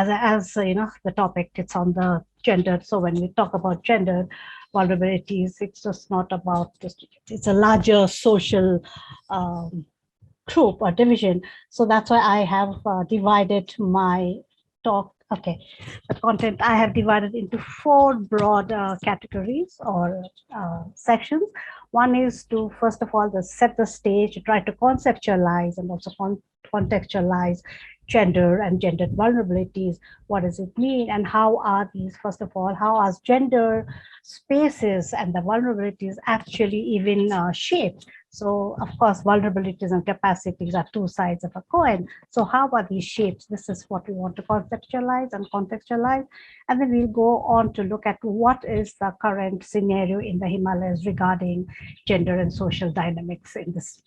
as the topic, it's on the gender. So when we talk about gender vulnerabilities, it's just not about just, it's a larger social group or division. So that's why I have divided my talk. Okay, the content I have divided into four broad categories or sections. One is to, first of all, set the stage, to try to conceptualize and also contextualize gender and gendered vulnerabilities. What does it mean, and how are these, first of all, how are gender spaces and the vulnerabilities actually even shaped? So, of course, vulnerabilities and capacities are two sides of a coin. So how are these shapes? This is what we want to conceptualize and contextualize. And then we'll go on to look at what is the current scenario in the Himalayas regarding gender and social dynamics in this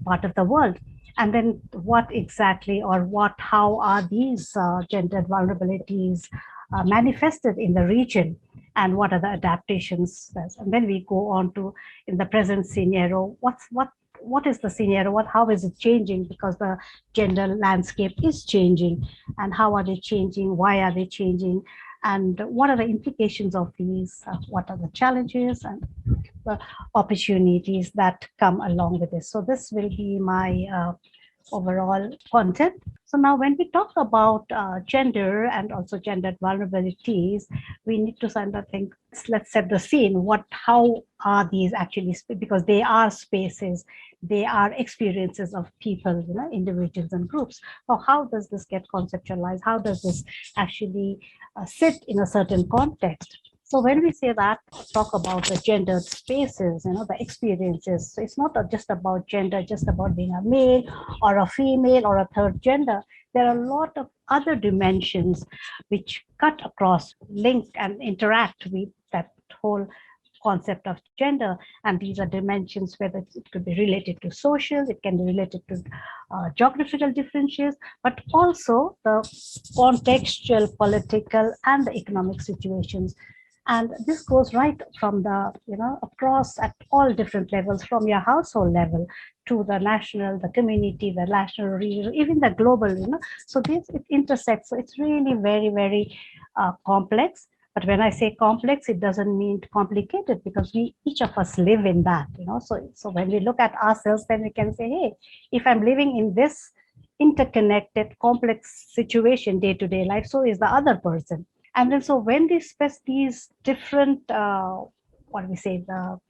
part of the world. And then what exactly, or how are these gendered vulnerabilities manifested in the region, and what are the adaptations? And then we go on to, in the present scenario, what is the scenario? How is it changing? Because the gender landscape is changing, and how are they changing? Why are they changing? And what are the implications of these? What are the challenges and the opportunities that come along with this? So this will be my overall content. So now when we talk about gender and also gendered vulnerabilities, we need to kind of think, let's set the scene. How are these actually, because they are spaces, they are experiences of people, individuals and groups. So how does this get conceptualized? How does this actually sit in a certain context? So when we say that, talk about the gendered spaces, the experiences. So it's not just about gender, just about being a male or a female or a third gender. There are a lot of other dimensions which cut across, link and interact with that whole concept of gender. And these are dimensions, whether it could be related to social, it can be related to geographical differences, but also the contextual, political, and the economic situations. And this goes right from the, across at all different levels, from your household level to the national, the community, the national, regional, even the global, So it intersects. So it's really very, very complex. But when I say complex, it doesn't mean complicated, because each of us live in that, So when we look at ourselves, then we can say, hey, if I'm living in this interconnected, complex situation, day-to-day life, so is the other person. And then so when these different, the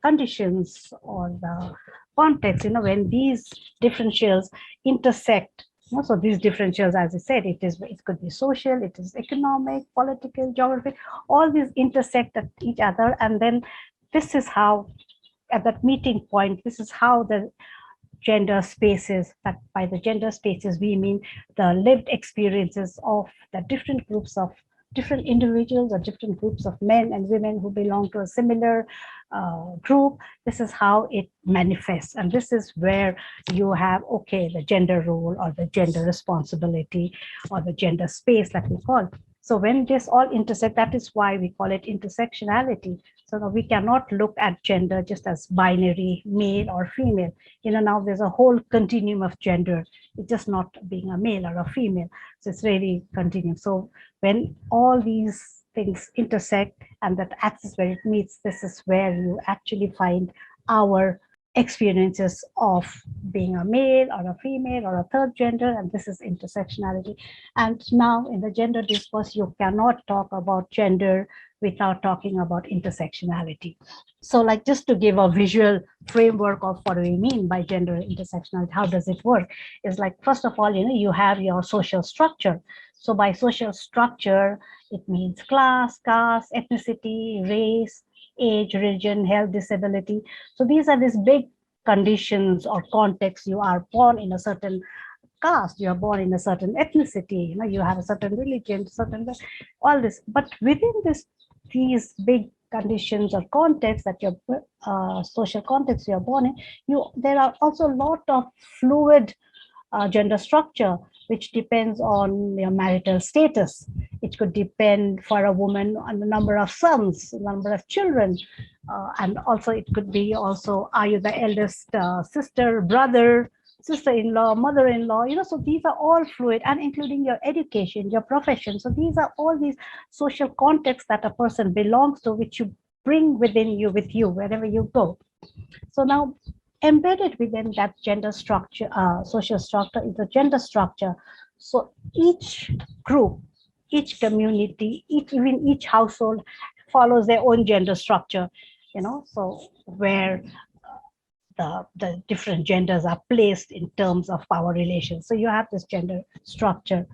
conditions or the context, when these differentials intersect, so these differentials, as I said, it could be social, it is economic, political, geographic, all these intersect at each other. And then this is how, at that meeting point, this is how the gender spaces, that by the gender spaces, we mean the lived experiences of the different groups of different individuals or different groups of men and women who belong to a similar group. This is how it manifests. And this is where you have, the gender role or the gender responsibility or the gender space that we call. So when this all intersect, that is why we call it intersectionality. So we cannot look at gender just as binary, male or female. Now there's a whole continuum of gender. It's just not being a male or a female. So it's really continuum. So when all these things intersect and that axis where it meets, this is where you actually find our experiences of being a male or a female or a third gender, and this is intersectionality. And now in the gender discourse, you cannot talk about gender without talking about intersectionality. So just to give a visual framework of what do we mean by gender intersectionality, how does it work, is first of all, you have your social structure. So by social structure, it means class, caste, ethnicity, race, age, religion, health, disability. So these are these big conditions or contexts. You are born in a certain caste, you are born in a certain ethnicity, you have a certain religion, all this. But within these big conditions or contexts that your social context you're born in, there are also a lot of fluid gender structure, which depends on your marital status. It could depend for a woman on the number of sons, number of children, and also it could be are you the eldest sister, brother, sister-in-law, mother-in-law, so these are all fluid, and including your education, your profession. So these are all these social contexts that a person belongs to, which you bring within you, with you, wherever you go. So now, embedded within that gender structure, social structure, is the gender structure. So each group, each community, even each household follows their own gender structure, so where the different genders are placed in terms of power relations. So you have this gender structure.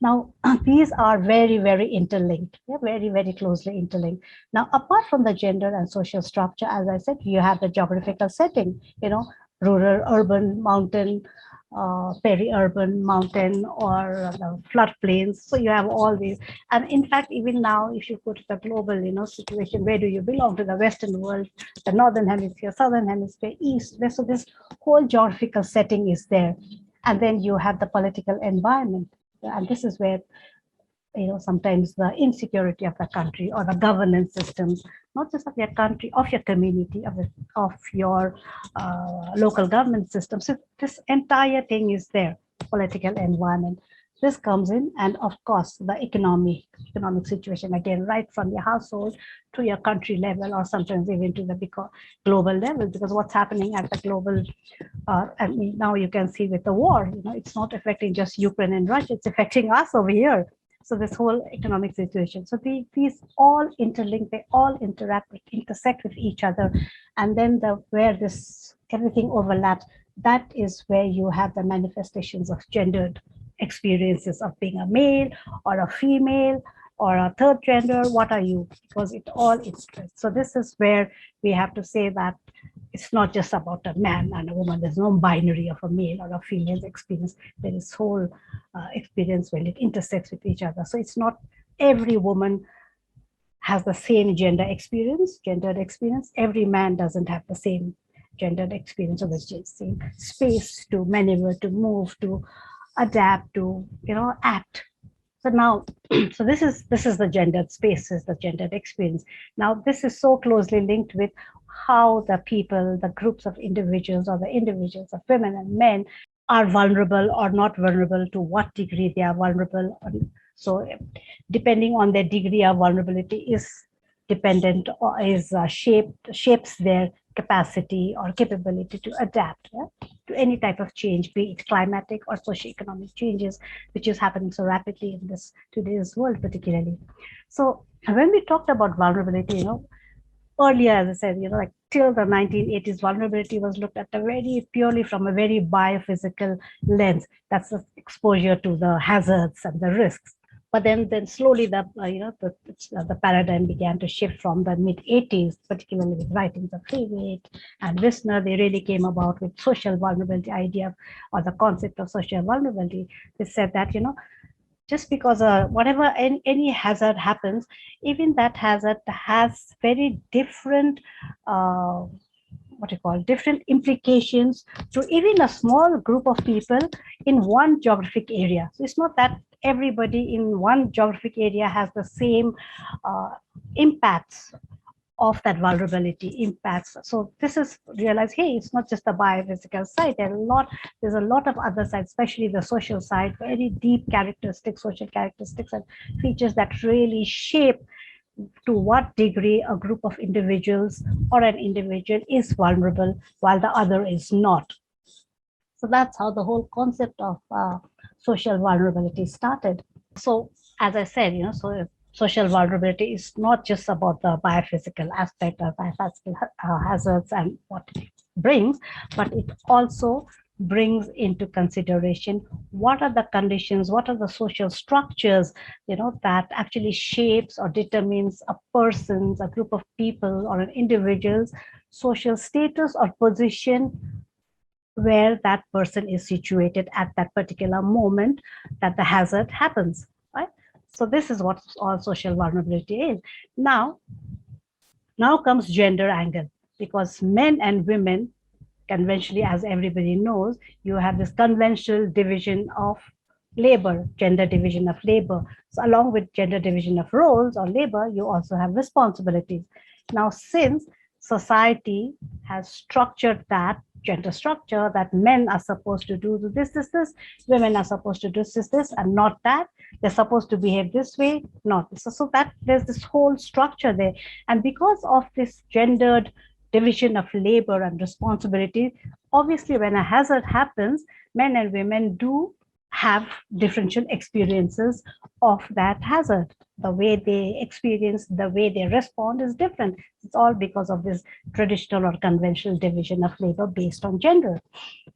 Now, these are very, very interlinked. They're very, very closely interlinked. Now, apart from the gender and social structure, as I said, you have the geographical setting, rural, urban, mountain, peri-urban, mountain, or the floodplains. So you have all these. And in fact, even now, if you put the global, situation, where do you belong, to the Western world, the Northern Hemisphere, Southern Hemisphere, East, West? So this whole geographical setting is there. And then you have the political environment. And this is where, sometimes the insecurity of the country, or the governance systems, not just of your country, of your community, of your local government system. So this entire thing is there, political environment. This comes in, and of course, the economic situation, again, right from your household to your country level, or sometimes even to the global level, because what's happening at the global, and now you can see with the war, it's not affecting just Ukraine and Russia, it's affecting us over here. So this whole economic situation. So these all interlink, they all intersect with each other. And then where this everything overlaps, that is where you have the manifestations of gendered experiences of being a male or a female or a third gender. What are you? Because it all is. So this is where we have to say that it's not just about a man and a woman. There's no binary of a male or a female experience. There is whole experience when it intersects with each other. So it's not every woman has the same gendered experience. Every man doesn't have the same gendered experience, or the same space to maneuver, to move, to adapt, to act. So now, so this is the gendered spaces, the gendered experience. Now, this is so closely linked with how the people, the groups of individuals, or the individuals of women and men, are vulnerable or not vulnerable, to what degree they are vulnerable. So depending on their degree of vulnerability is dependent, or is shapes their capacity or capability to adapt to any type of change, be it climatic or socioeconomic changes, which is happening so rapidly in today's world particularly. So when we talked about vulnerability, earlier, as I said, like till the 1980s, vulnerability was looked at purely from a very biophysical lens. That's the exposure to the hazards and the risks. But then slowly the paradigm began to shift from the mid-80s, particularly with writings of Haywood and Wisner. They really came about with social vulnerability idea, or the concept of social vulnerability. They said that, just because whatever any hazard happens, even that hazard has very different different implications to even a small group of people in one geographic area. So it's not that everybody in one geographic area has the same impacts of that vulnerability impacts. So this is realize, hey, it's not just the biophysical side. There's a lot of other sides, especially the social side, very deep social characteristics and features that really shape to what degree a group of individuals or an individual is vulnerable while the other is not. So that's how the whole concept of social vulnerability started. So as I said, so social vulnerability is not just about the biophysical aspect of biophysical hazards and what it brings, but it also brings into consideration what are the conditions, what are the social structures, that actually shapes or determines a person's, a group of people, or an individual's social status or position, where that person is situated at that particular moment that the hazard happens, right? So this is what all social vulnerability is. Now comes gender angle, because men and women, conventionally, as everybody knows, you have this conventional division of labor, gender division of labor. So along with gender division of roles or labor, you also have responsibilities. Now, since society has structured that gender structure, that men are supposed to do this, women are supposed to do this, and not that. They're supposed to behave this way, not this. So that there's this whole structure there. And because of this gendered division of labor and responsibility, obviously when a hazard happens, men and women do have differential experiences of that hazard. The way they experience, the way they respond is different. It's all because of this traditional or conventional division of labor based on gender.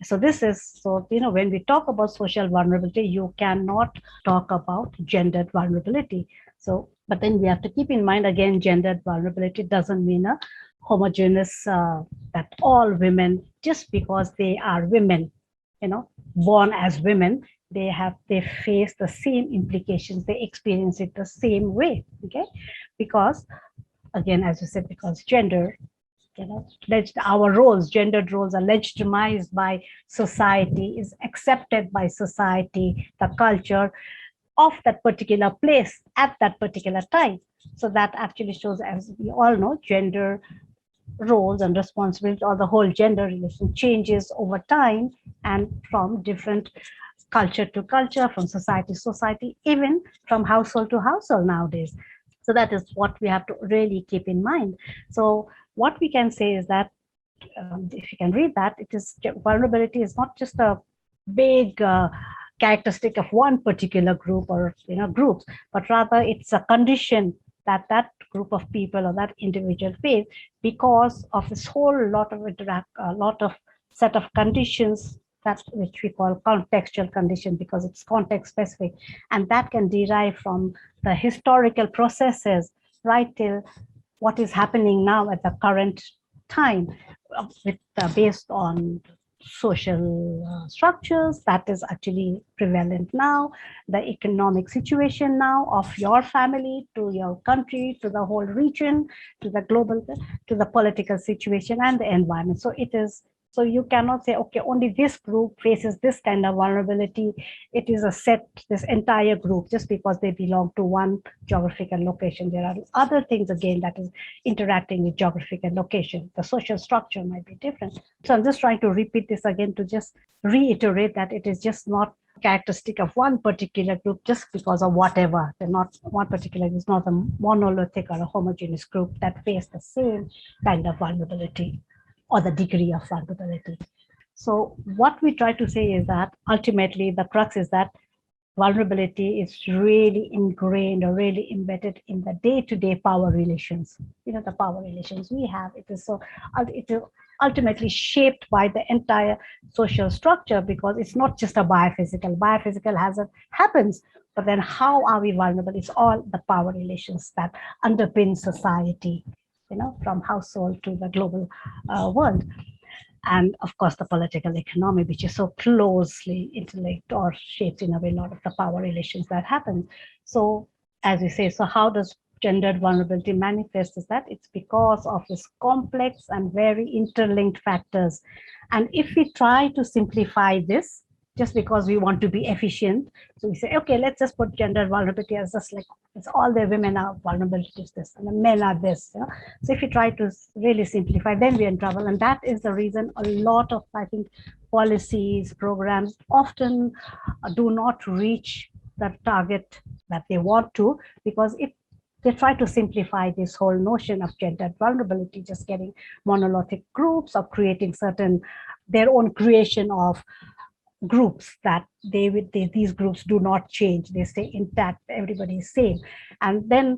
So this is, so, when we talk about social vulnerability, you cannot talk about gendered vulnerability. So, but then we have to keep in mind, again, gendered vulnerability doesn't mean a homogeneous, that all women, just because they are women, born as women, they face the same implications, they experience it the same way. Okay, because again, as you said, because gender, our roles, gendered roles, are legitimized by society, is accepted by society, the culture of that particular place at that particular time. So that actually shows, as we all know, gender roles and responsibilities, or the whole gender relation changes over time, and from different culture to culture, from society to society, even from household to household nowadays. So that is what we have to really keep in mind. So what we can say is that, if you can read that, it is, vulnerability is not just a big characteristic of one particular group or groups, but rather it's a condition that that group of people or that individual face because of this whole lot of set of conditions, that's which we call contextual condition, because it's context specific, and that can derive from the historical processes right till what is happening now at the current time, based on social structures that is actually prevalent now, the economic situation now of your family to your country to the whole region to the global, to the political situation and the environment. So it is, so you cannot say, okay, only this group faces this kind of vulnerability. It is a set, this entire group, just because they belong to one geographical location. There are other things, again, that is interacting with geographical location. The social structure might be different. So I'm just trying to repeat this again to just reiterate that it is just not characteristic of one particular group just because of whatever. They're not one particular, it's not a monolithic or a homogeneous group that face the same kind of vulnerability or the degree of vulnerability. So what we try to say is that ultimately the crux is that vulnerability is really ingrained or really embedded in the day-to-day power relations. The power relations we have, it is ultimately shaped by the entire social structure, because it's not just a biophysical hazard happens, but then how are we vulnerable? It's all the power relations that underpin society, from household to the global world. And of course, the political economy, which is so closely interlinked or shapes in a way a lot of the power relations that happen. So as we say, so how does gendered vulnerability manifest? Is that it's because of this complex and very interlinked factors. And if we try to simplify this, just because we want to be efficient, so we say, okay, let's just put gender vulnerability as just like, it's all the women are vulnerable to this and the men are this. So if you try to really simplify, then we're in trouble. And that is the reason a lot of, I think, policies, programs often do not reach the target that they want to, because if they try to simplify this whole notion of gendered vulnerability, just getting monolithic groups or creating their own creation of groups that these groups do not change, they stay intact, everybody is same, and then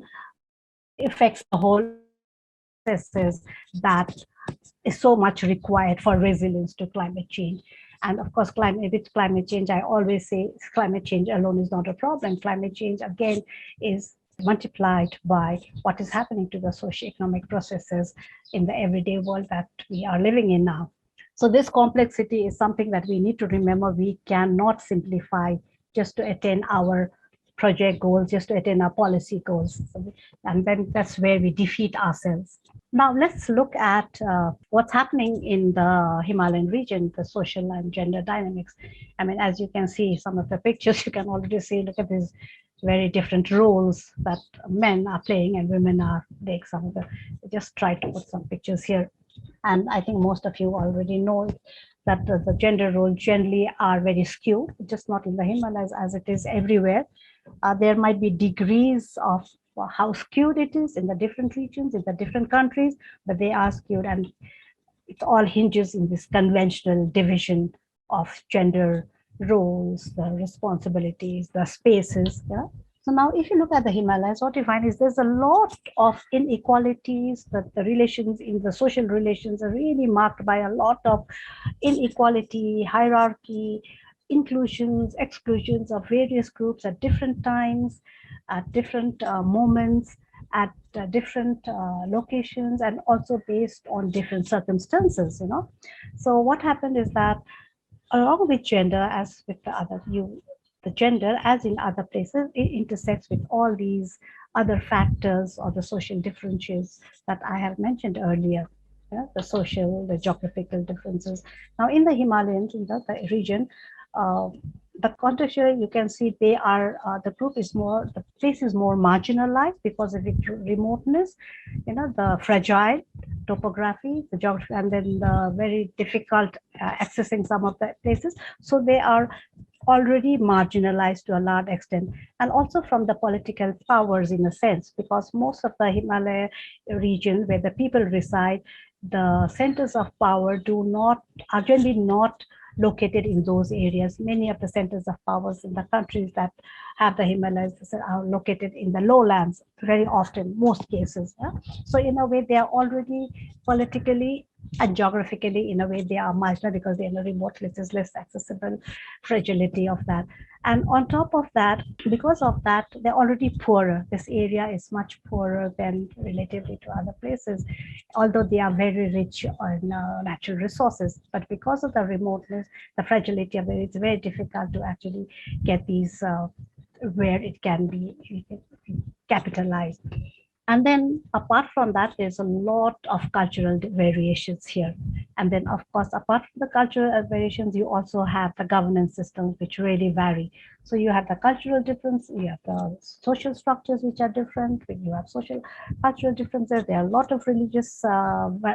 affects the whole processes that is so much required for resilience to climate change. And of course, with climate change, I always say climate change alone is not a problem. Climate change, again, is multiplied by what is happening to the socioeconomic processes in the everyday world that we are living in now. So this complexity is something that we need to remember. We cannot simplify just to attain our project goals, just to attain our policy goals. And then that's where we defeat ourselves. Now let's look at what's happening in the Himalayan region, the social and gender dynamics. I mean, as you can see some of the pictures, you can already see, look at these very different roles that men are playing and women are playing. Some of the, just try to put some pictures here. And I think most of you already know that the gender roles generally are very skewed, just not in the Himalayas as it is everywhere. There might be degrees of how skewed it is in the different regions, in the different countries, but they are skewed, and it all hinges in this conventional division of gender roles, the responsibilities, the spaces. Yeah. So now, if you look at the Himalayas, what you find is there's a lot of inequalities. That the relations in the social relations are really marked by a lot of inequality, hierarchy, inclusions, exclusions of various groups at different times, at different moments, at different locations, and also based on different circumstances. So what happened is that along with gender, as with the gender, as in other places, it intersects with all these other factors or the social differences that I have mentioned earlier. Yeah, the social, the geographical differences. Now, in the Himalayas, in the region, uh, the context here, you can see they are the place is more marginalized because of its remoteness, the fragile topography, the geography, and then the very difficult accessing some of the places. So they are already marginalized to a large extent, and also from the political powers in a sense, because most of the Himalaya region where the people reside, the centers of power are generally not located in those areas. Many of the centers of powers in the countries that have the Himalayas are located in the lowlands, very often, most cases. Yeah? So in a way, they are already politically and geographically, in a way, they are marginal because they are in a remote places, less accessible, fragility of that. And on top of that, because of that, they're already poorer. This area is much poorer than relatively to other places, although they are very rich on natural resources. But because of the remoteness, the fragility of it, it's very difficult to actually get these where it can be capitalized. And then apart from that, there's a lot of cultural variations here. And then, of course, apart from the cultural variations, you also have the governance systems, which really vary. So you have the cultural difference, you have the social structures, which are different. You have social cultural differences. There are a lot of religious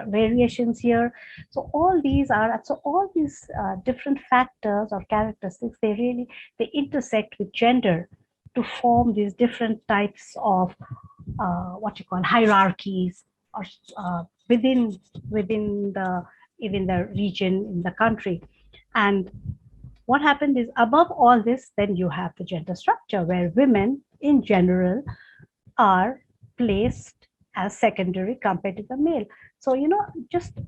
variations here. So all these different factors or characteristics, they intersect with gender to form these different types of what you call hierarchies or within the even the region in the country. And what happened is, above all this, then you have the gender structure where women in general are placed as secondary compared to the male. So just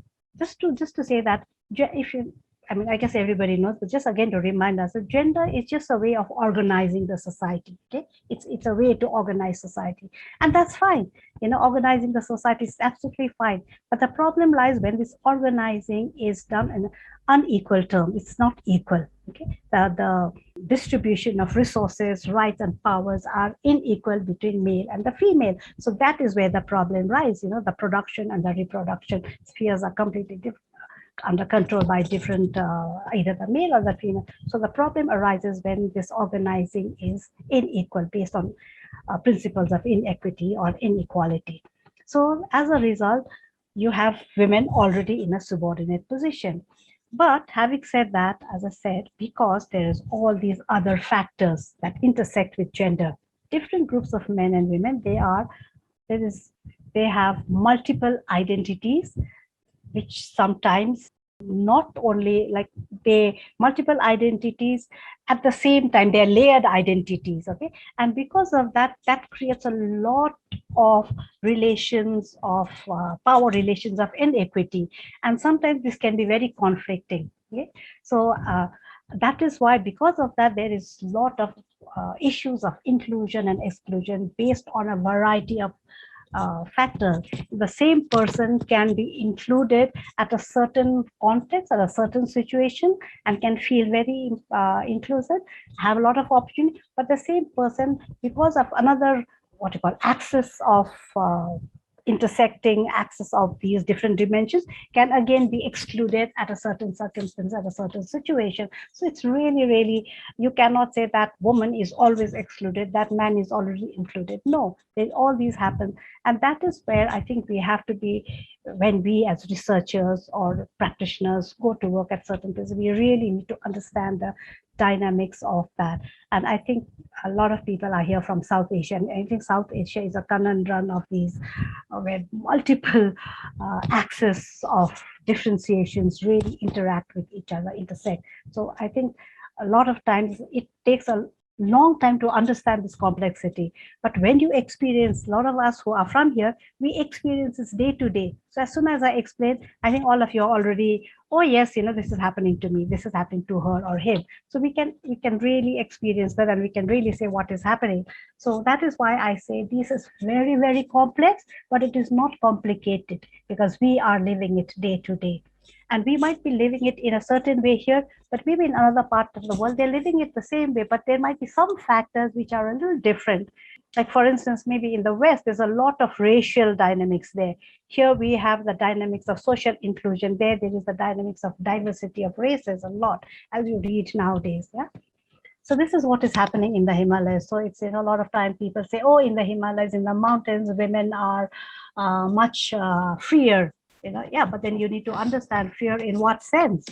to say that, if you I mean, I guess everybody knows, but just again to remind us that gender is just a way of organizing the society. Okay, it's a way to organize society, and that's fine. Organizing the society is absolutely fine. But the problem lies when this organizing is done in an unequal term. It's not equal. Okay, the distribution of resources, rights, and powers are unequal between male and the female. So that is where the problem lies. The production and the reproduction spheres are completely different, under control by different, either the male or the female. So the problem arises when this organizing is unequal based on principles of inequity or inequality. So as a result, you have women already in a subordinate position. But having said that, as I said, because there is all these other factors that intersect with gender, different groups of men and women, they have multiple identities, which sometimes not only like they multiple identities at the same time, they're layered identities. Okay, and because of that, that creates a lot of relations of power relations of inequity, and sometimes this can be very conflicting. Okay, so that is why, because of that, there is a lot of issues of inclusion and exclusion based on a variety of factor. The same person can be included at a certain context or a certain situation and can feel very inclusive, have a lot of opportunity, but the same person, because of another what you call access of intersecting axis of these different dimensions can again be excluded at a certain circumstance, at a certain situation. So it's really, really, you cannot say that woman is always excluded, that man is already included. No, all these happen. And that is where I think we have to be, when we as researchers or practitioners go to work at certain places, we really need to understand the dynamics of that. And I think a lot of people are here from South Asia, and I think South Asia is a conundrum of these, where multiple axes of differentiations really interact with each other, intersect. So I think a lot of times it takes a long time to understand this complexity. But when you experience, a lot of us who are from here, we experience this day to day. So as soon as I explain, I think all of you are already, oh yes, this is happening to me, this is happening to her or him. So we can really experience that, and we can really say what is happening. So that is why I say this is very, very complex, but it is not complicated, because we are living it day to day. And we might be living it in a certain way here, but maybe in another part of the world, they're living it the same way, but there might be some factors which are a little different. Like, for instance, maybe in the West, there's a lot of racial dynamics there. Here we have the dynamics of social inclusion. There is the dynamics of diversity of races a lot, as you read nowadays. Yeah. So this is what is happening in the Himalayas. So it's, a lot of time people say, oh, in the Himalayas, in the mountains, women are much freer. Yeah, but then you need to understand fear in what sense.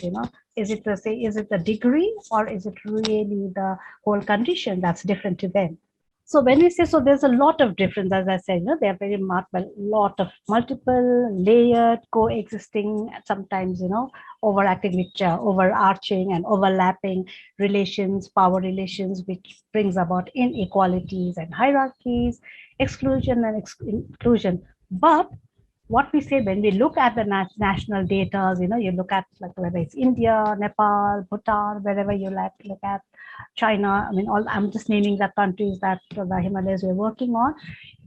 Is it the degree, or is it really the whole condition that's different to them? So when we say, so there's a lot of difference, as I said, they are very marked by a lot of multiple, layered, coexisting, sometimes, overacting with overarching and overlapping relations, power relations, which brings about inequalities and hierarchies, exclusion and inclusion. But what we say, when we look at the national data, you look at, like, whether it's India, Nepal, Bhutan, wherever you look at, China, I'm just naming the countries that the Himalayas we're working on.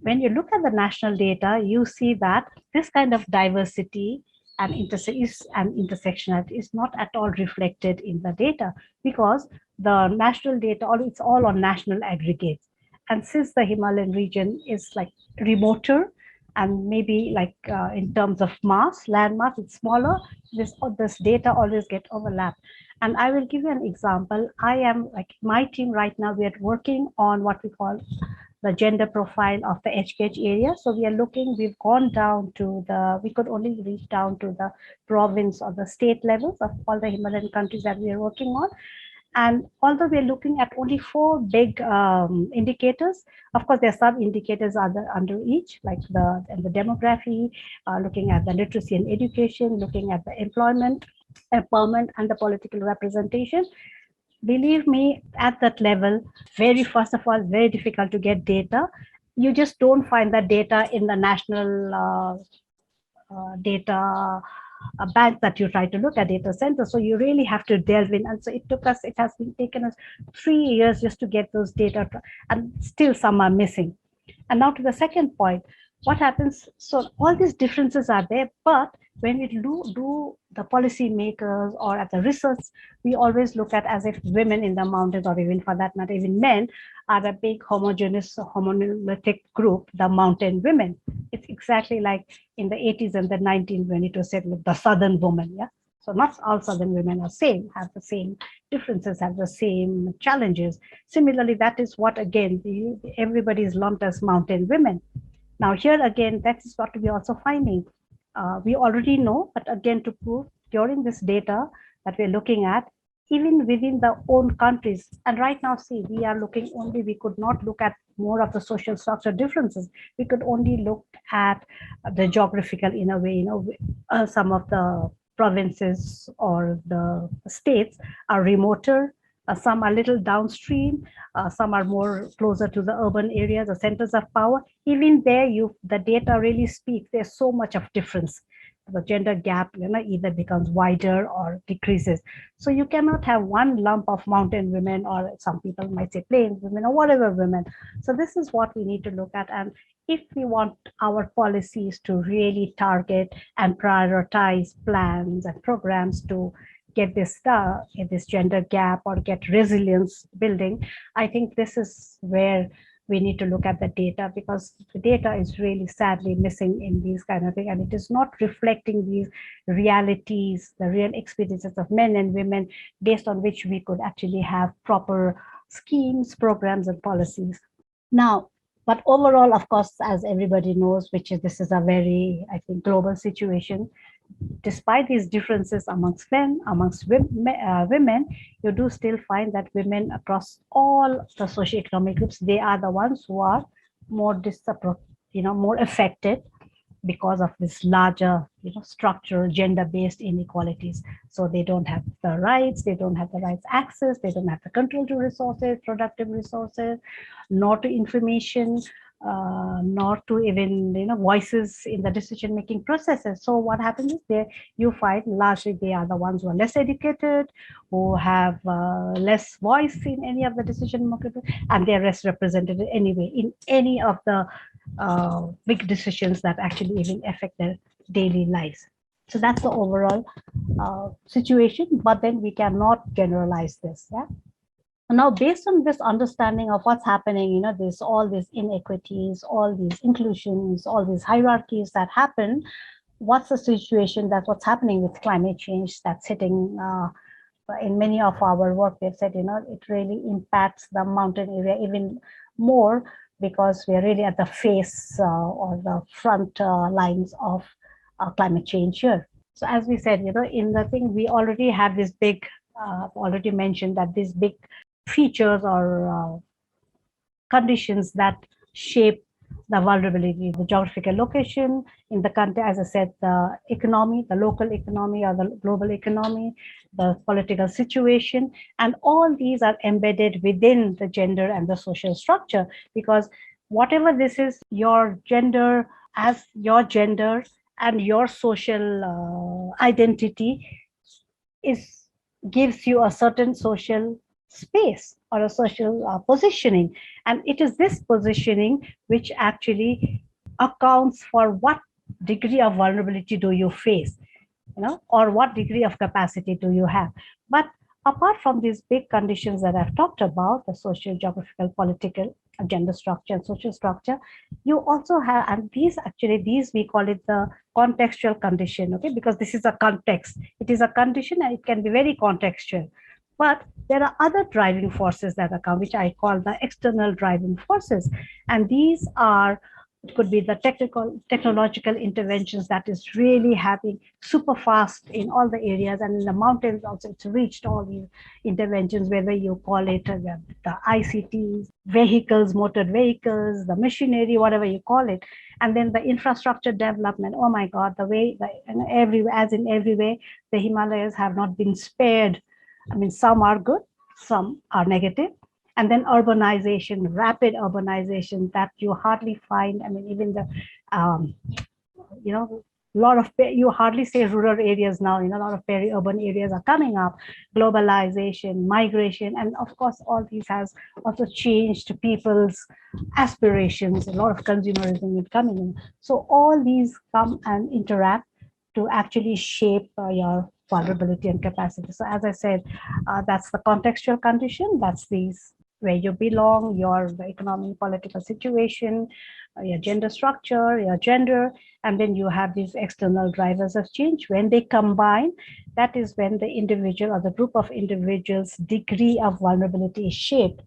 When you look at the national data, you see that this kind of diversity and intersectionality is not at all reflected in the data, because the national data, it's all on national aggregates. And since the Himalayan region is like remoter, and maybe like in terms of land mass, it's smaller, this data always get overlapped. And I will give you an example. I am, like, my team right now, we are working on what we call the gender profile of the HKH area. So we've gone down to we could only reach down to the province or the state levels of all the Himalayan countries that we are working on. And although we're looking at only 4 big indicators, of course, there are some indicators under each, like the demography, looking at the literacy and education, looking at the employment, empowerment, and the political representation. Believe me, at that level, first of all, very difficult to get data. You just don't find that data in the national data bank that you try to look at, data center. So you really have to delve in. And so it has been taken us 3 years just to get those data, and still some are missing. And now to the second point, what happens? So all these differences are there, but when we do the policy makers or at the research, we always look at as if women in the mountains, or even for that matter, even men, are a big homogeneous, monolithic group, the mountain women. It's exactly like in the 80s and the 90s when it was said, like, the southern woman. Yeah. So not all southern women are same, have the same differences, have the same challenges. Similarly, that is what, again, everybody is lumped as mountain women. Now here again, that is what we're also finding. We already know, but again, to prove during this data that we're looking at, even within the own countries, and right now, see, we could not look at more of the social structure differences. We could only look at the geographical, in a way, some of the provinces or the states are remoter, some are little downstream, some are more closer to the urban areas, the centers of power. Even there, the data really speaks. There's so much of difference. The gender gap, either becomes wider or decreases. So you cannot have one lump of mountain women, or some people might say plains women, or whatever women. So this is what we need to look at. And if we want our policies to really target and prioritize plans and programs to get this gender gap or get resilience building, I think this is where we need to look at the data, because the data is really sadly missing in these kind of things, and it is not reflecting these realities, the real experiences of men and women, based on which we could actually have proper schemes, programs, and policies. Now, but overall, of course, as everybody knows, which is this is a very, I think, global situation. Despite these differences amongst men, amongst women, you do still find that women across all the socioeconomic groups, they are the ones who are more more affected because of this larger, structural gender-based inequalities. So they don't have the rights, they don't have the rights access, they don't have the control to resources, productive resources, nor to information, nor to even voices in the decision-making processes. So what happens is you find largely they are the ones who are less educated, who have less voice in any of the decision-making, and they're less represented anyway in any of the big decisions that actually even affect their daily lives. So that's the overall situation, but then we cannot generalize this. Yeah. Now, based on this understanding of what's happening, there's all these inequities, all these inclusions, all these hierarchies that happen. What's the situation? That's what's happening with climate change that's hitting. In many of our work, we've said, it really impacts the mountain area even more, because we're really at the face or the front lines of climate change here. So as we said, in the thing, we already have this big, already mentioned that these big features or conditions that shape the vulnerability, the geographical location in the country, as I said, the economy, the local economy or the global economy, the political situation, and all these are embedded within the gender and the social structure, because whatever this is, your gender and your social identity gives you a certain social space or a social positioning. And it is this positioning which actually accounts for what degree of vulnerability do you face, or what degree of capacity do you have. But apart from these big conditions that I've talked about, the social, geographical, political, gender structure and social structure, you also have, and these we call it the contextual condition, okay, because this is a context. It is a condition and it can be very contextual. But there are other driving forces that come, which I call the external driving forces. And these are, it could be the technological interventions that is really happening super fast in all the areas, and in the mountains also it's reached all these interventions, whether you call it the ICTs, vehicles, motor vehicles, the machinery, whatever you call it. And then the infrastructure development, oh my God, the way, as in every way, the Himalayas have not been spared. I mean, some are good, some are negative. And then urbanization, rapid urbanization that you hardly find. I mean, even the, you hardly say rural areas now, a lot of peri-urban areas are coming up, globalization, migration, and of course, all these has also changed people's aspirations, a lot of consumerism is coming in. So all these come and interact to actually shape your vulnerability and capacity. So as I said, that's the contextual condition, that's these where you belong, the economic, political situation, your gender structure, your gender, and then you have these external drivers of change. When they combine, that is when the individual or the group of individuals' degree of vulnerability is shaped.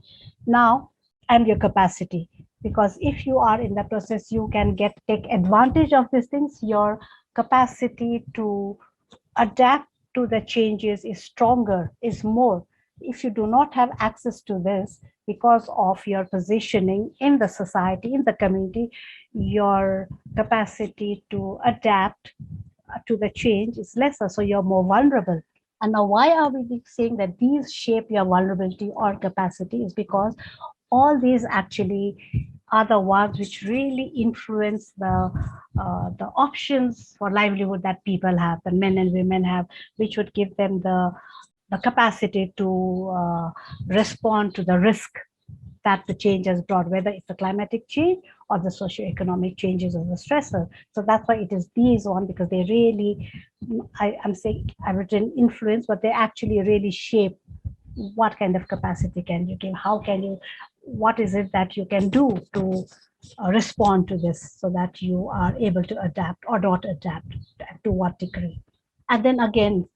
Now, and your capacity, because if you are in that process, you can take advantage of these things. Your capacity to adapt to the changes is stronger, is more. If you do not have access to this because of your positioning in the society, in the community, your capacity to adapt to the change is lesser, so you're more vulnerable. And now, why are we saying that these shape your vulnerability or capacity? Is because all these actually are the ones which really influence the options for livelihood that people have, the men and women have, which would give them the capacity to respond to the risk that the change has brought, whether it's the climatic change or the socioeconomic changes or the stressor. So that's why it is these one, because they really, I'm saying I've written influence, but they actually really shape what kind of capacity can you give, how can you, what is it that you can do to respond to this so that you are able to adapt or not adapt, to what degree. And then again,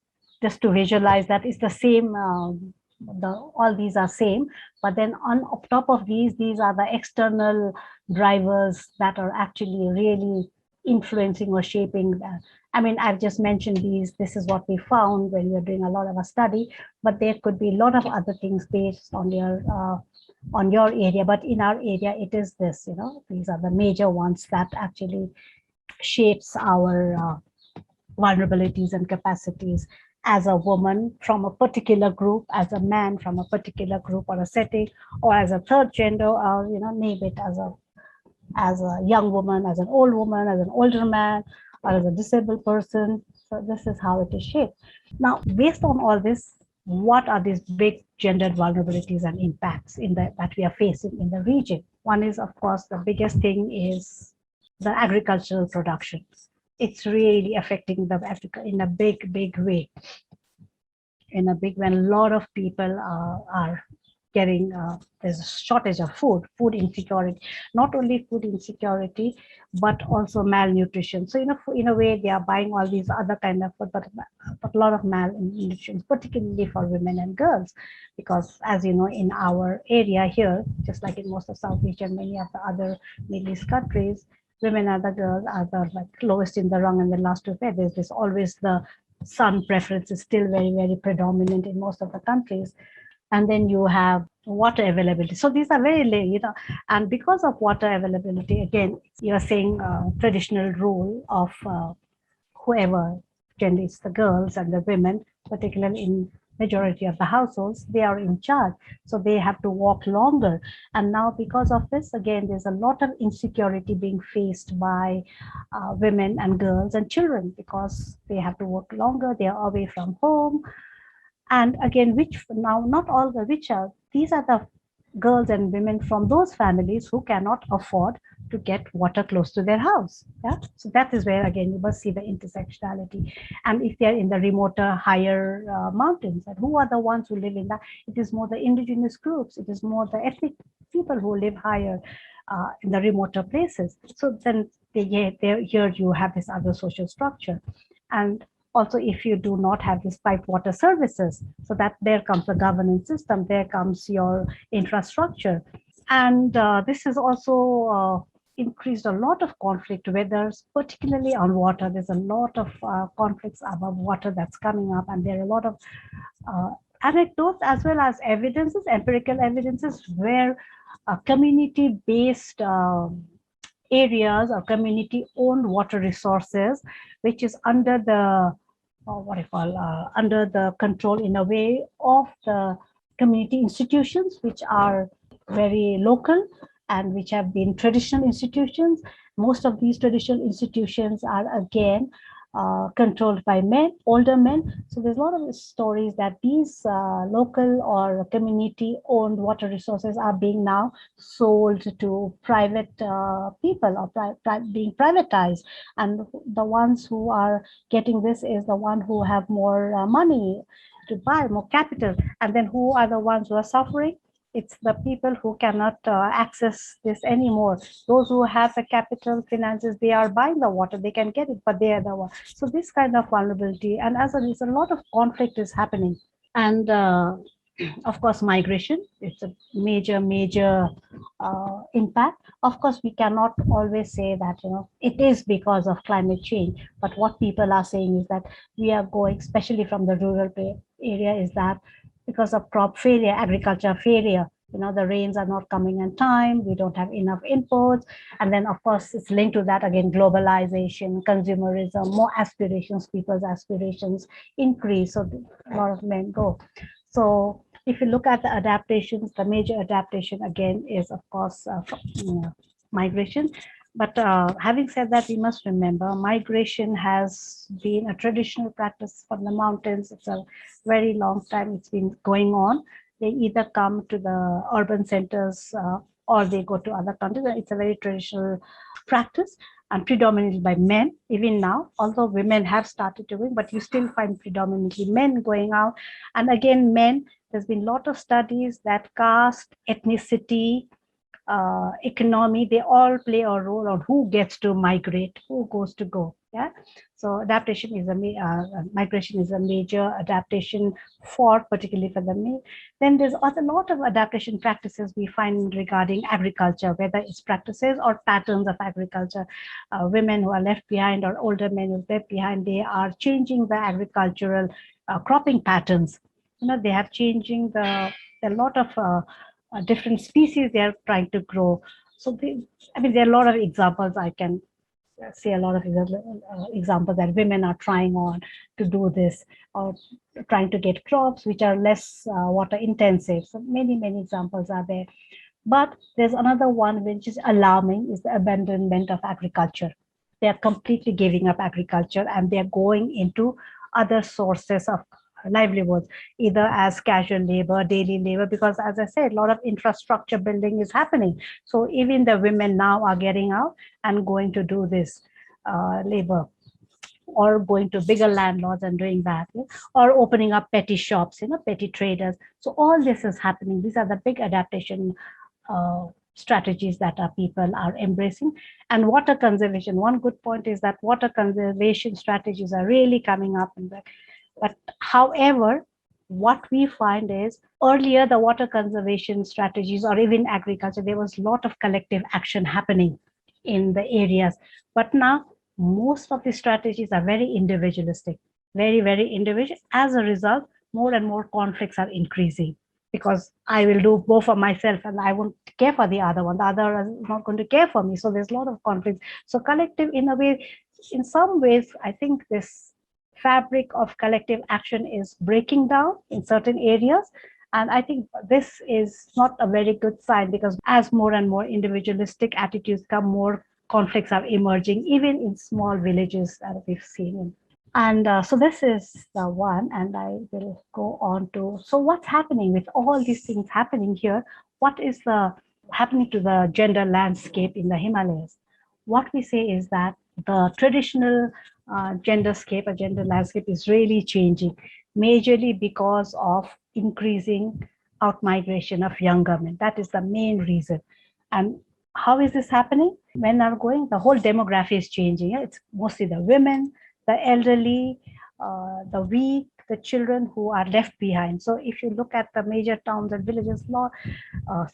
just to visualize that it's the same, all these are same, but then on top of these are the external drivers that are actually really influencing or shaping that. I mean, I've just mentioned these. This is what we found when we were doing a lot of a study, but there could be a lot of other things based on your area. But in our area, it is this. These are the major ones that actually shapes our vulnerabilities and capacities as a woman from a particular group, as a man from a particular group or a setting, or as a third gender, or name it, as a young woman, as an old woman, as an older man, or as a disabled person. So this is how it is shaped. Now, based on all this, what are these big gendered vulnerabilities and impacts that we are facing in the region? One is, of course, the biggest thing is the agricultural production. It's really affecting the Africa in a big way. In a big, when a lot of people are getting, there's a shortage of food insecurity, not only food insecurity, but also malnutrition. So, in a way, they are buying all these other kind of food, but a lot of malnutrition, particularly for women and girls, because as you know, in our area here, just like in most of South Asia and many of the other Middle East countries, women and the girls are the lowest in the rung and the last to pay. There's this always the son preference is still very predominant in most of the countries. And then you have water availability. So these are very, and because of water availability, again, you're saying traditional role of whoever gender, it's the girls and the women, particularly in majority of the households, they are in charge. So they have to walk longer. And now because of this, again, there's a lot of insecurity being faced by women and girls and children, because they have to work longer, they are away from home. And again, which now not all the rich are, these are the girls and women from those families who cannot afford to get water close to their house. Yeah, so that is where again you must see the intersectionality. And if they're in the remoter, higher mountains, and who are the ones who live in that? It is more the indigenous groups. It is more the ethnic people who live higher in the remoter places. So then here you have this other social structure. And also, if you do not have these piped water services, so that there comes the governance system, there comes your infrastructure. And this has also increased a lot of conflict, whether particularly on water. There's a lot of conflicts about water that's coming up, and there are a lot of anecdotes as well as evidences, empirical evidences, where community-based areas or community-owned water resources, which is under the under the control in a way of the community institutions, which are very local and which have been traditional institutions. Most of these traditional institutions are again controlled by men, older men. So there's a lot of stories that these local or community-owned water resources are being now sold to private people, or being privatized. And the ones who are getting this is the one who have more money to buy, more capital. And then who are the ones who are suffering? It's the people who cannot access this anymore. Those who have the capital finances, they are buying the water, they can get it, but they are the one. So this kind of vulnerability, and as a result, a lot of conflict is happening. And of course, migration, it's a major impact. Of course, we cannot always say that, it is because of climate change, but what people are saying is that we are going, especially from the rural area, is that because of crop failure, agriculture failure, the rains are not coming in time, we don't have enough inputs. And then of course it's linked to that again, globalization, consumerism, more aspirations, people's aspirations increase, so a lot of men go. So if you look at the adaptations, the major adaptation again is of course migration. But having said that, we must remember migration has been a traditional practice from the mountains. It's a very long time it's been going on. They either come to the urban centers or they go to other countries. It's a very traditional practice. and predominantly by men, even now, although women have started doing, but you still find predominantly men going out. And again, men, there's been a lot of studies that caste, ethnicity, economy, they all play a role on who gets to migrate, who goes to go. Yeah. So adaptation is migration is a major adaptation for, particularly for the male. Then there's a lot of adaptation practices we find regarding agriculture, whether it's practices or patterns of agriculture. Women who are left behind or older men who are left behind, they are changing the agricultural cropping patterns. They have changing a lot of different species they are trying to grow. So there are a lot of examples. I can see a lot of examples that women are trying on to do this, or trying to get crops which are less water intensive. So many examples are there. But there's another one which is alarming, is the abandonment of agriculture. They are completely giving up agriculture and they're going into other sources of livelihoods, either as casual labor, daily labor, because as I said, a lot of infrastructure building is happening. So even the women now are getting out and going to do this labor, or going to bigger landlords and doing that, or opening up petty shops, petty traders. So all this is happening. These are the big adaptation strategies that our people are embracing. And water conservation, one good point is that water conservation strategies are really coming up. But however, what we find is earlier the water conservation strategies, or even agriculture, there was a lot of collective action happening in the areas. But now most of the strategies are very individualistic, very individual. As a result, more and more conflicts are increasing, because I will do both for myself and I won't care for the other one. The other is not going to care for me. So there's a lot of conflicts. So collective, in a way, in some ways, I think this fabric of collective action is breaking down in certain areas. And I think this is not a very good sign, because as more and more individualistic attitudes come, more conflicts are emerging, even in small villages that we've seen. And so this is the one, and I will go on to, so what's happening with all these things happening here? What is happening to the gender landscape in the Himalayas? What we say is that the traditional gender landscape is really changing, majorly because of increasing out-migration of younger men. That is the main reason. And how is this happening? Men are going, the whole demography is changing. It's mostly the women, the elderly, the weak, the children who are left behind. So if you look at the major towns and villages,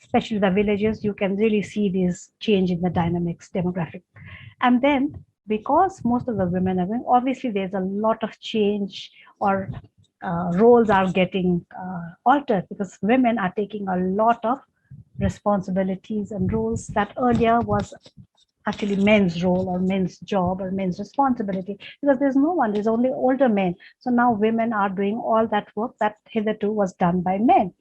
especially the villages, you can really see this change in the dynamics, demographic. And then because most of the women are women, obviously there's a lot of change, or roles are getting altered, because women are taking a lot of responsibilities and roles that earlier was actually men's role or men's job or men's responsibility, because there's no one, there's only older men. So now women are doing all that work that hitherto was done by men.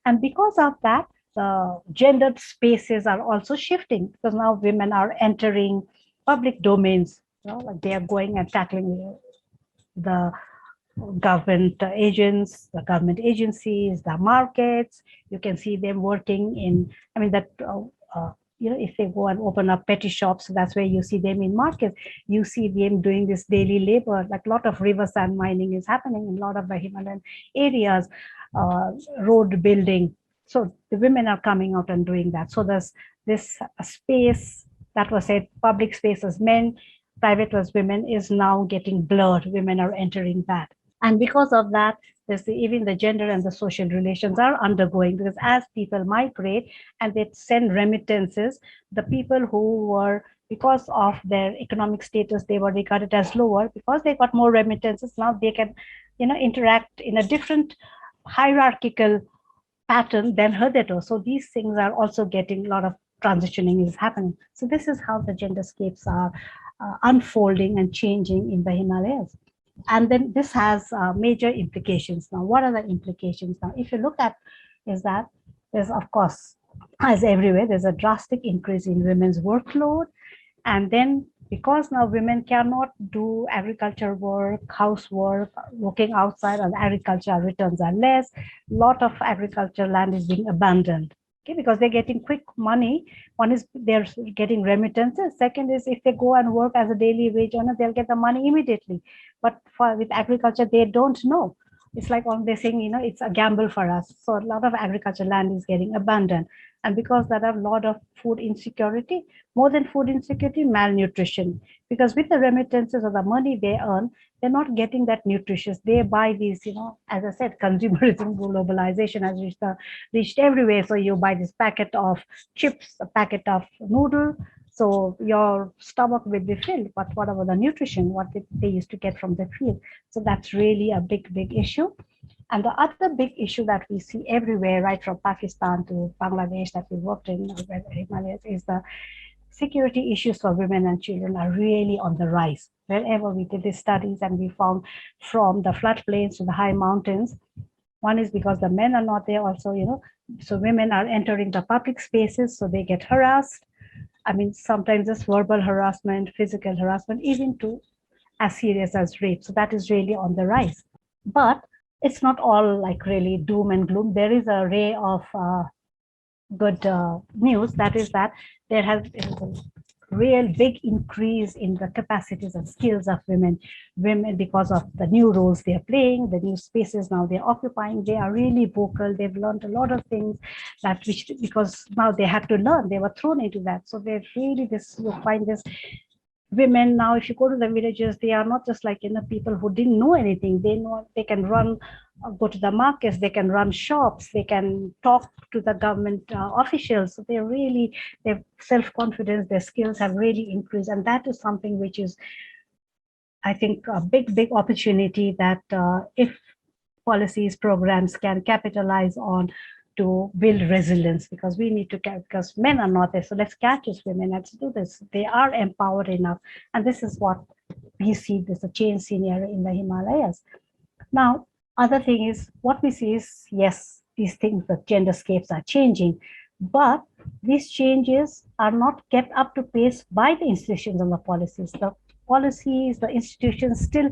And because of that, the gendered spaces are also shifting, because now women are entering public domains, like they are going and tackling the government agents, the government agencies, the markets. You can see them working in, if they go and open up petty shops, that's where you see them in markets. You see them doing this daily labor, like a lot of river sand mining is happening in a lot of the Himalayan areas, road building. So the women are coming out and doing that. So there's this space that was said, public space as men, private was women, is now getting blurred. Women are entering that. And because of that, even the gender and the social relations are undergoing, because as people migrate and they send remittances, the people who were, because of their economic status, they were regarded as lower, because they got more remittances, now they can, interact in a different hierarchical pattern than hitherto. So these things are also getting a lot of transitioning is happening. So this is how the genderscapes are unfolding and changing in the Himalayas. And then this has major implications. Now, what are the implications? Now, if you look at, is that there's, of course, as everywhere, there's a drastic increase in women's workload. And then because now women cannot do agriculture work, housework, working outside, and agricultural returns are less, a lot of agricultural land is being abandoned. Okay, because they're getting quick money. One is they're getting remittances. Second is if they go and work as a daily wage earner, they'll get the money immediately. But with agriculture, they don't know. It's like they're saying, it's a gamble for us. So a lot of agriculture land is getting abandoned. And because there are a lot of food insecurity, more than food insecurity, malnutrition. Because with the remittances or the money they earn, they're not getting that nutritious. They buy these, as I said, consumerism, globalization has reached everywhere. So you buy this packet of chips, a packet of noodle. So your stomach will be filled, but what about the nutrition, what they used to get from the field? So that's really a big, big issue. And the other big issue that we see everywhere, right from Pakistan to Bangladesh that we worked in, Himalayas, is the security issues for women and children are really on the rise. Wherever we did these studies, and we found from the floodplains to the high mountains, one is because the men are not there also, so women are entering the public spaces, so they get harassed. I mean, sometimes it's verbal harassment, physical harassment, even to as serious as rape. So that is really on the rise. But it's not all like really doom and gloom. There is a ray of good news. That is that there has been a real big increase in the capacities and skills of women because of the new roles they're playing, the new spaces now they're occupying. They are really vocal. They've learned a lot of things because now they had to learn. They were thrown into that. So they're really you find this women now, if you go to the villages, they are not just like people who didn't know anything. They know they can run, go to the markets, they can run shops, they can talk to the government officials. So their self-confidence, their skills have really increased, and that is something which is, I think, a big opportunity that if policies, programs can capitalize on to build resilience, because we need to, because men are not there. So let's catch as women, let's do this. They are empowered enough. And this is what we see, there's a change scenario in the Himalayas. Now, other thing is, what we see is, yes, these things, the genderscapes are changing, but these changes are not kept up to pace by the institutions and the policies. The policies, the institutions still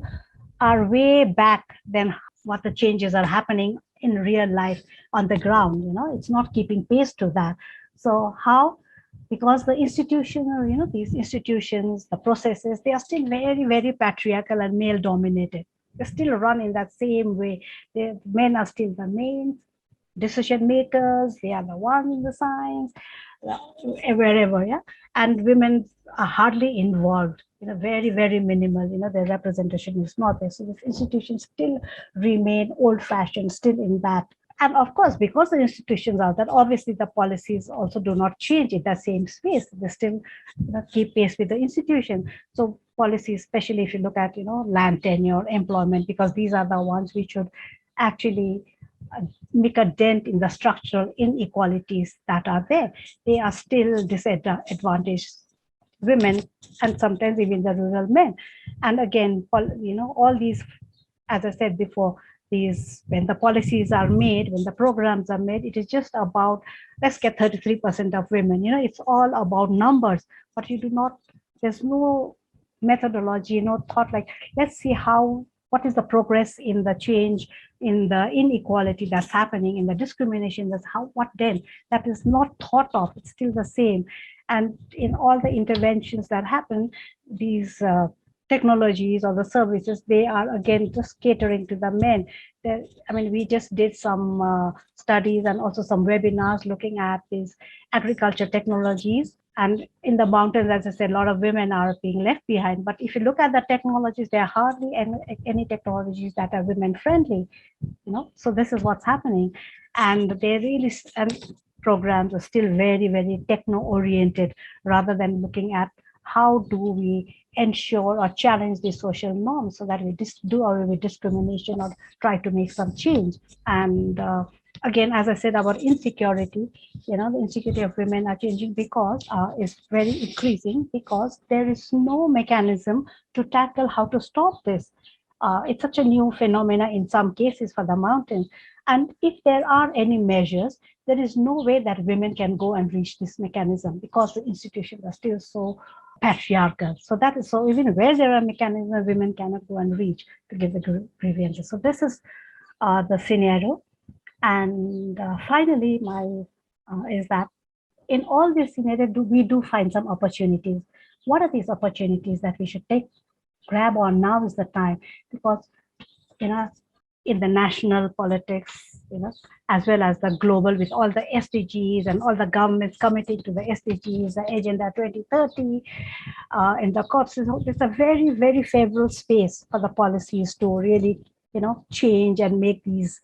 are way back than what the changes are happening in real life on the ground. It's not keeping pace to that. So how? Because the institution, these institutions, the processes, they are still very, very patriarchal and male dominated. They still run in that same way. Men are still the main decision makers. They are the ones in the science, wherever, yeah. And women are hardly involved. Very, very minimal. Their representation is not there. So these institutions still remain old-fashioned, still in that. And of course, because the institutions are that, obviously the policies also do not change in that same space. They still keep pace with the institution. So policies, especially if you look at land tenure, employment, because these are the ones which should actually make a dent in the structural inequalities that are there. They are still disadvantaged women, and sometimes even the rural men. And again, all these, as I said before, when the policies are made, when the programs are made, it is just about, let's get 33% of women. It's all about numbers, but there's no methodology, no thought like, let's see what is the progress in the change, in the inequality that's happening, in the discrimination, what then? That is not thought of, it's still the same. And in all the interventions that happen, these technologies or the services, they are again just catering to the men. We just did some studies and also some webinars looking at these agriculture technologies. And in the mountains, as I said, a lot of women are being left behind. But if you look at the technologies, there are hardly any technologies that are women friendly. So this is what's happening. And programs are still very, very techno-oriented, rather than looking at how do we ensure or challenge the social norms so that we do away with discrimination or try to make some change. And again, as I said about insecurity, the insecurity of women are changing because is very increasing, because there is no mechanism to tackle how to stop this. It's such a new phenomena in some cases for the mountains. And if there are any measures, there is no way that women can go and reach this mechanism, because the institutions are still so patriarchal. So even where there are mechanisms, women cannot go and reach to give the grievances. So this is the scenario. And finally, my is that in all this scenario, we do find some opportunities. What are these opportunities that we should grab on? Now is the time, because you know, in the national politics, as well as the global, with all the SDGs and all the governments committing to the SDGs, the Agenda 2030, in the courts, it's a very, very favorable space for the policies to really, change and make these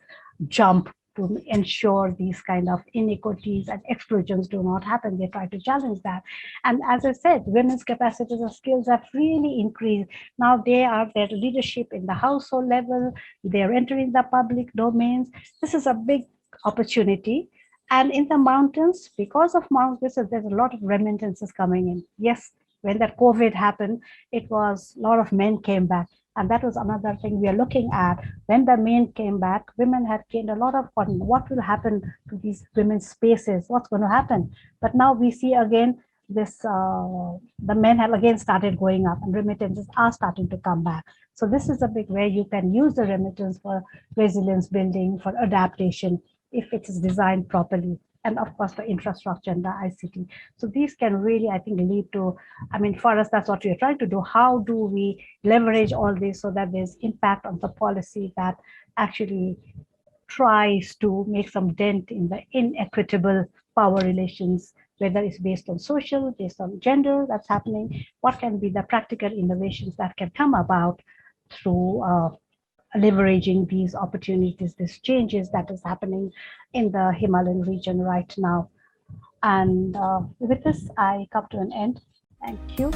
jump to ensure these kind of inequities and exclusions do not happen. They try to challenge that. And as I said, women's capacities and skills have really increased. Now they are their leadership in the household level, they're entering the public domains. This is a big opportunity. And in the mountains, because of mountains, there's a lot of remittances coming in. Yes, when that COVID happened, it was a lot of men came back. And that was another thing we are looking at. When the men came back, women had gained a lot of fun. What will happen to these women's spaces? What's going to happen? But now we see again this, the men have again started going up and remittances are starting to come back. So this is a big way you can use the remittance for resilience building, for adaptation, if it is designed properly. And of course, the infrastructure and the ICT. So these can really, I think, lead to, for us, that's what we're trying to do. How do we leverage all this so that there's impact on the policy that actually tries to make some dent in the inequitable power relations, whether it's based on social, based on gender, that's happening. What can be the practical innovations that can come about through leveraging these opportunities, these changes that is happening in the Himalayan region right now. And with this, I come to an end. Thank you.